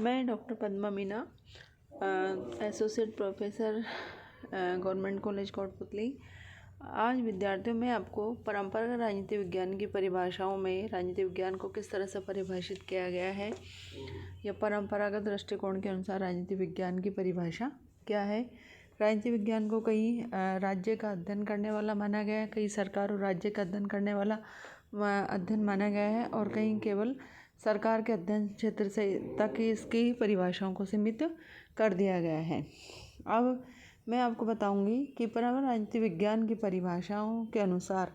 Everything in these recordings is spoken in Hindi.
मैं doctor Padma Meena, associate professor, government college Kotputli. आज विद्यार्थियों में आपको परंपरागत राजनीति विज्ञान की परिभाषाओं में राजनीति विज्ञान को किस तरह से परिभाषित किया गया है या परंपरागत दृष्टिकोण के अनुसार राजनीति विज्ञान की परिभाषा क्या है। राजनीति विज्ञान को कई राज्य का अध्ययन करने वाला माना गया है, कई सरकार और राज्य का अध्ययन करने वाला अध्ययन माना गया है और कहीं केवल सरकार के अध्ययन क्षेत्र से तक ही इसकी परिभाषाओं को सीमित कर दिया गया है। अब मैं आपको बताऊंगी कि परंपरागत राजनीति विज्ञान की परिभाषाओं के अनुसार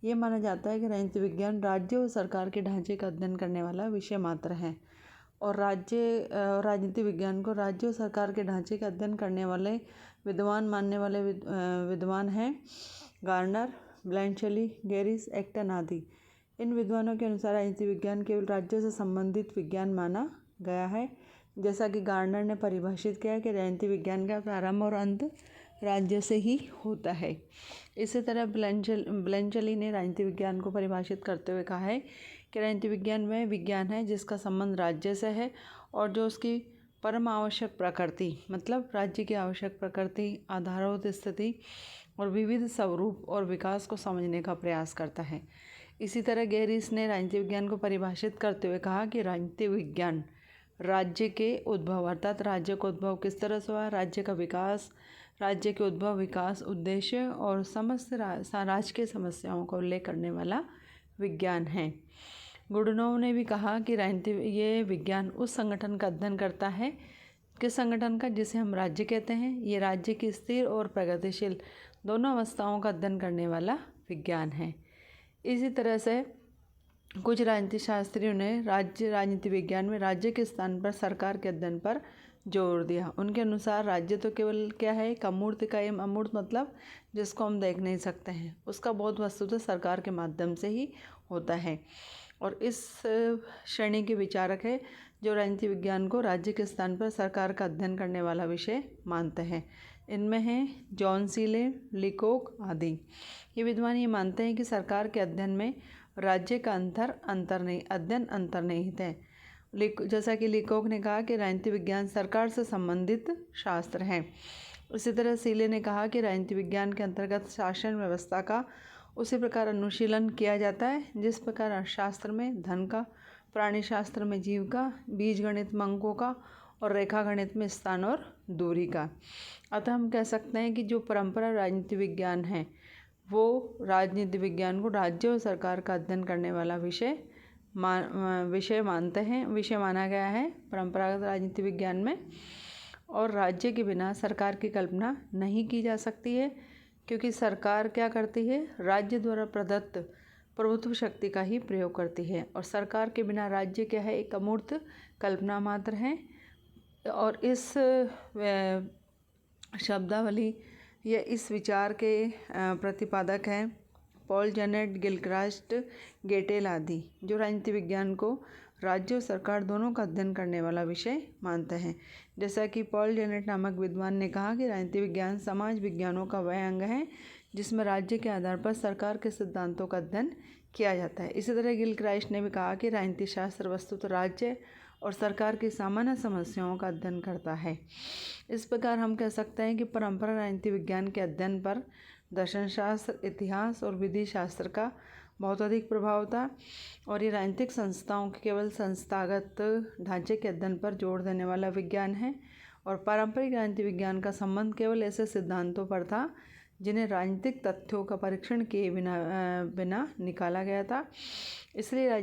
ये माना जाता है कि राजनीति विज्ञान राज्य और सरकार के ढांचे का अध्ययन करने वाला विषय मात्र है और राजनीति विज्ञान को राज्य और सरकार के ढांचे का अध्ययन करने वाले विद्वान मानने वाले विद्वान हैं गार्नर, ब्लैंचली, गैरिस, एक्टन आदि। इन विद्वानों के अनुसार राजनीति विज्ञान केवल राज्यों से संबंधित विज्ञान माना गया है। जैसा कि गार्नर ने परिभाषित किया कि राजनीति विज्ञान का प्रारंभ और अंत राज्य से ही होता है। इसी तरह ब्लैंचली ने राजनीति विज्ञान को परिभाषित करते हुए कहा है कि राजनीति विज्ञान वह विज्ञान है जिसका संबंध राज्य से है और जो उसकी परम आवश्यक प्रकृति, मतलब राज्य की आवश्यक प्रकृति, आधारभूत स्थिति और विविध स्वरूप और विकास को समझने का प्रयास करता है। इसी तरह गैरिस ने राजनीति विज्ञान को परिभाषित करते हुए कहा कि राजनीति विज्ञान राज्य के उद्भव, अर्थात राज्य का उद्भव किस तरह से हुआ, राज्य का विकास, राज्य के उद्भव, विकास, उद्देश्य और समस्त राज्य की समस्याओं का उल्लेख करने वाला विज्ञान है। गुडनोव ने भी कहा कि ये विज्ञान उस संगठन का अध्ययन करता है, किस संगठन का, जिसे हम राज्य कहते हैं। ये राज्य की स्थिर और प्रगतिशील दोनों अवस्थाओं का अध्ययन करने वाला विज्ञान है। इसी तरह से कुछ राजनीति शास्त्रियों ने राजनीति विज्ञान में राज्य के स्थान पर सरकार के अध्ययन पर जोर दिया। उनके अनुसार राज्य तो केवल क्या है, एक अमूर्त का, अमूर्त मतलब जिसको हम देख नहीं सकते हैं, उसका बोध वस्तुतः सरकार के माध्यम से ही होता है। और इस श्रेणी के विचारक है जो राजनीति विज्ञान को राज्य के स्थान पर सरकार का अध्ययन करने वाला विषय मानते हैं। इनमें हैं जॉन सीले, लीकोक आदि। ये विद्वान ये मानते हैं कि सरकार के अध्ययन में राज्य का अध्ययन अंतर्निहित है। जैसा कि लीकोक ने कहा कि राजनीति विज्ञान सरकार से संबंधित शास्त्र है। इसी तरह सीले ने कहा कि राजनीति विज्ञान के अंतर्गत शासन व्यवस्था का उसी प्रकार अनुशीलन किया जाता है जिस प्रकार अर्थशास्त्र में धन का, प्राणी शास्त्र में जीव का, बीज गणित में अंकों का और रेखा गणित में स्थान और दूरी का। अतः हम कह सकते हैं कि जो परंपरा राजनीति विज्ञान है वो राजनीति विज्ञान को राज्य और सरकार का अध्ययन करने वाला विषय माना गया है परंपरागत राजनीति विज्ञान में। और राज्य के बिना सरकार की कल्पना नहीं की जा सकती है, क्योंकि सरकार क्या करती है, राज्य द्वारा प्रदत्त प्रभुत्व शक्ति का ही प्रयोग करती है और सरकार के बिना राज्य क्या है, एक अमूर्त कल्पना मात्र है। और इस शब्दावली या इस विचार के प्रतिपादक हैं पॉल जेनेट, गिलक्रास्ट, गेटेल आदि, जो राजनीति विज्ञान को राज्य और सरकार दोनों का अध्ययन करने वाला विषय मानते हैं। जैसा कि पॉल जेनेट नामक विद्वान ने कहा कि राजनीति विज्ञान समाज विज्ञानों का वह अंग है जिसमें राज्य के आधार पर सरकार के सिद्धांतों का अध्ययन किया जाता है। इसी तरह गिलक्रास्ट ने भी कहा कि राजनीति शास्त्र वस्तुतः राज्य और सरकार की सामान्य समस्याओं का अध्ययन करता है। इस प्रकार हम कह सकते हैं कि परंपरा राजनीति विज्ञान के अध्ययन पर दर्शन शास्त्र, इतिहास और विधि शास्त्र का बहुत अधिक प्रभाव था और ये राजनीतिक संस्थाओं के केवल संस्थागत ढांचे के अध्ययन पर जोर देने वाला विज्ञान है और पारंपरिक राजनीति विज्ञान का संबंध केवल ऐसे सिद्धांतों पर था जिन्हें राजनीतिक तथ्यों का परीक्षण किए बिना निकाला गया था। इसलिए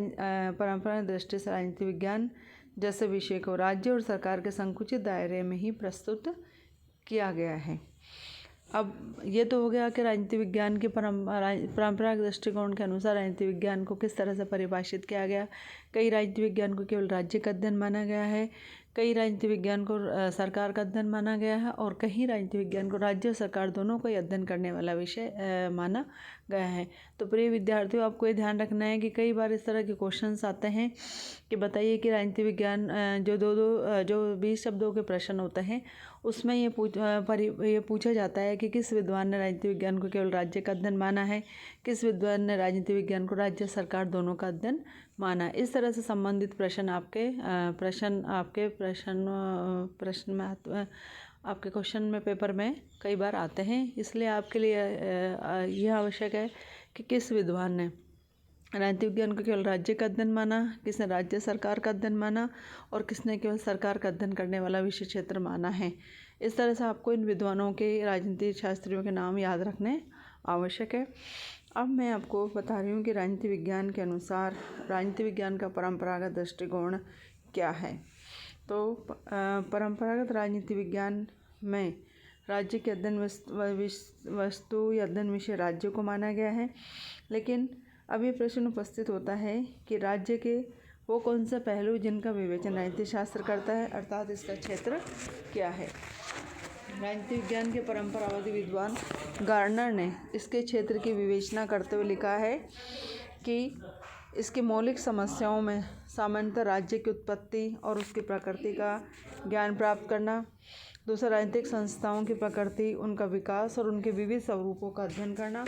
परंपरा दृष्टि से राजनीति विज्ञान जैसे विषय को राज्य और सरकार के संकुचित दायरे में ही प्रस्तुत किया गया है। अब ये तो हो गया कि राजनीति विज्ञान के परंपरागत दृष्टिकोण के अनुसार राजनीति विज्ञान को किस तरह से परिभाषित किया गया। कई राजनीति विज्ञान को केवल राज्य का अध्ययन माना गया है, कई राजनीति विज्ञान को सरकार का अध्ययन माना गया है और कहीं राजनीति विज्ञान को राज्य और सरकार दोनों को ही अध्ययन करने वाला विषय माना गया है। तो प्रिय विद्यार्थियों, आपको ये ध्यान रखना है कि कई बार इस तरह के क्वेश्चंस आते हैं कि बताइए कि राजनीति विज्ञान जो 20 शब्दों के प्रश्न होते हैं उसमें ये पूछा जाता है कि किस विद्वान ने राजनीति विज्ञान को केवल राज्य का अध्ययन माना है, किस विद्वान ने राजनीति विज्ञान को राज्य सरकार दोनों का अध्ययन माना। इस तरह से संबंधित प्रश्न में आपके क्वेश्चन में पेपर में कई बार आते हैं। इसलिए आपके लिए यह आवश्यक है कि किस विद्वान ने राजनीति विज्ञान को केवल राज्य का अध्ययन माना, किसने राज्य सरकार का अध्ययन माना और किसने केवल सरकार का अध्ययन करने वाला विषय क्षेत्र माना है। इस तरह से आपको इन विद्वानों के राजनीति शास्त्रियों के नाम याद रखने आवश्यक है। अब मैं आपको बता रही हूँ कि राजनीति विज्ञान के अनुसार राजनीति विज्ञान का परंपरागत दृष्टिकोण क्या है। तो परंपरागत राजनीति विज्ञान में राज्य के अध्ययन वस्तु या अध्ययन विषय राज्य को माना गया है। लेकिन अब ये प्रश्न उपस्थित होता है कि राज्य के वो कौन सा पहलू जिनका विवेचन राजनीति शास्त्र करता है, अर्थात इसका क्षेत्र क्या है। राजनीति विज्ञान के परंपरावादी विद्वान गार्डनर ने इसके क्षेत्र की विवेचना करते हुए लिखा है कि इसकी मौलिक समस्याओं में सामान्यतः राज्य की उत्पत्ति और उसकी प्रकृति का ज्ञान प्राप्त करना, दूसरा राजनीतिक संस्थाओं की प्रकृति, उनका विकास और उनके विविध स्वरूपों का अध्ययन करना,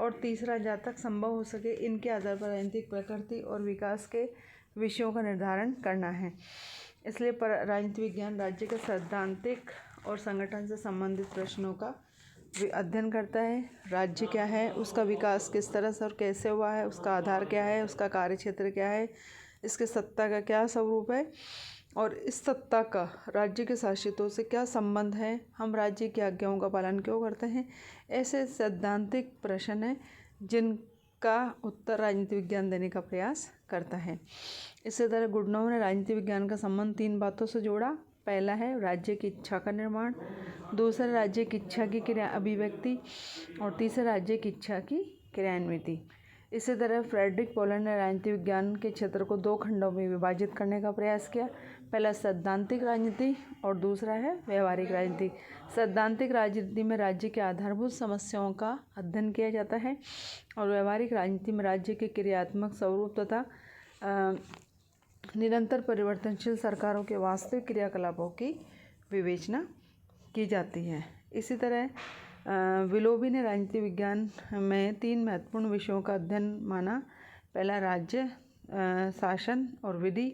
और तीसरा जहाँ तक संभव हो सके इनके आधार पर राजनीतिक प्रकृति और विकास के विषयों का निर्धारण करना है। इसलिए राजनीति विज्ञान राज्य के सैद्धांतिक और संगठन से संबंधित प्रश्नों का अध्ययन करता है। राज्य क्या है, उसका विकास किस तरह से और कैसे हुआ है, उसका आधार क्या है, उसका कार्यक्षेत्र क्या है, इसके सत्ता का क्या स्वरूप है और इस सत्ता का राज्य के शासितों से क्या संबंध है, हम राज्य की आज्ञाओं का पालन क्यों करते हैं। ऐसे सैद्धांतिक प्रश्न हैं जिनका उत्तर राजनीति विज्ञान देने का प्रयास करता है। इसी तरह गुडनोव ने राजनीति विज्ञान का संबंध 3 बातों से जोड़ा। पहला है राज्य की इच्छा का निर्माण, दूसरा राज्य की इच्छा की क्रिया अभिव्यक्ति और तीसरा राज्य की इच्छा की क्रियान्विति। इसी तरह फ्रेडरिक पोलैंड ने राजनीति विज्ञान के क्षेत्र को 2 खंडों में विभाजित करने का प्रयास किया। पहला सैद्धांतिक राजनीति और दूसरा है व्यवहारिक राजनीति। सैद्धांतिक राजनीति में राज्य के आधारभूत समस्याओं का अध्ययन किया जाता है और व्यवहारिक राजनीति में राज्य के क्रियात्मक स्वरूप तथा निरंतर परिवर्तनशील सरकारों के वास्तविक क्रियाकलापों की विवेचना की जाती है। इसी तरह विलोबी ने राजनीति विज्ञान में 3 महत्वपूर्ण विषयों का अध्ययन माना। पहला राज्य, शासन और विधि।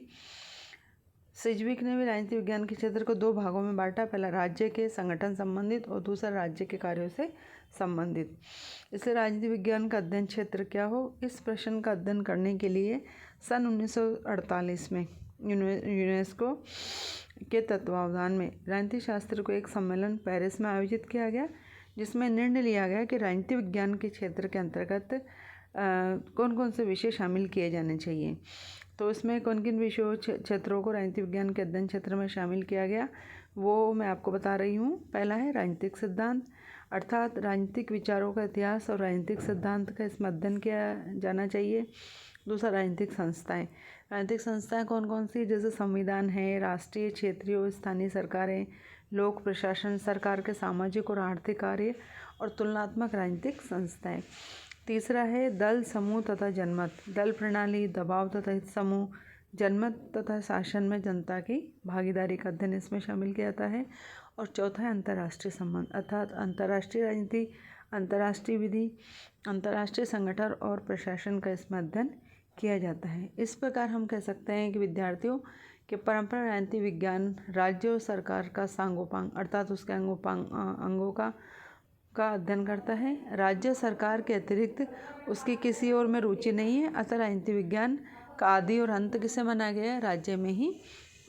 सिजविक ने भी राजनीति विज्ञान के क्षेत्र को 2 भागों में बांटा। पहला राज्य के संगठन संबंधित और दूसरा राज्य के कार्यों से संबंधित। इसलिए राजनीति विज्ञान का अध्ययन क्षेत्र क्या हो, इस प्रश्न का अध्ययन करने के लिए सन 1948 में यूनेस्को के तत्वावधान में राजनीति शास्त्र को एक सम्मेलन पेरिस में आयोजित किया गया, जिसमें निर्णय लिया गया कि राजनीति विज्ञान के क्षेत्र के अंतर्गत कौन कौन से विषय शामिल किए जाने चाहिए। तो इसमें कौन किन विषयों क्षेत्रों को राजनीति विज्ञान के अध्ययन क्षेत्र में शामिल किया गया वो मैं आपको बता रही हूँ। पहला है राजनीतिक सिद्धांत, अर्थात राजनीतिक विचारों का इतिहास और राजनीतिक सिद्धांत का इसमें अध्ययन किया जाना चाहिए। दूसरा राजनीतिक संस्थाएं। राजनीतिक संस्थाएं कौन कौन सी, जैसे संविधान है, राष्ट्रीय, क्षेत्रीय और स्थानीय सरकारें, लोक प्रशासन, सरकार के सामाजिक और आर्थिक कार्य और तुलनात्मक राजनीतिक संस्थाएं। तीसरा है दल, समूह तथा जनमत। दल प्रणाली, दबाव तथा हित समूह, जनमत तथा शासन में जनता की भागीदारी का अध्ययन इसमें शामिल किया जाता है। और चौथा है अंतर्राष्ट्रीय संबंध, अर्थात अंतर्राष्ट्रीय राजनीति, अंतर्राष्ट्रीय विधि, अंतर्राष्ट्रीय संगठन और प्रशासन का इसमें अध्ययन किया जाता है। इस प्रकार हम कह सकते हैं कि विद्यार्थियों के परंपरा राजनीति विज्ञान राज्य और सरकार का सांगोपांग अर्थात उसके अंगों का अध्ययन करता है। राज्य सरकार के अतिरिक्त उसकी किसी और में रुचि नहीं है, अतः राजनीति विज्ञान का आदि और अंत किसे माना गया है, राज्य में ही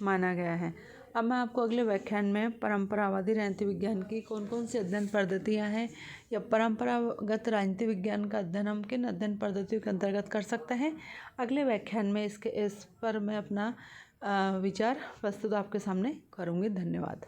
माना गया है। अब मैं आपको अगले व्याख्यान में परंपरावादी राजनीति विज्ञान की कौन कौन सी अध्ययन पद्धतियाँ हैं या परंपरागत राजनीति विज्ञान का अध्ययन हम किन अध्ययन पद्धतियों के अंतर्गत कर सकते हैं, अगले व्याख्यान में इस पर मैं अपना विचार प्रस्तुत आपके सामने करूँगी। धन्यवाद।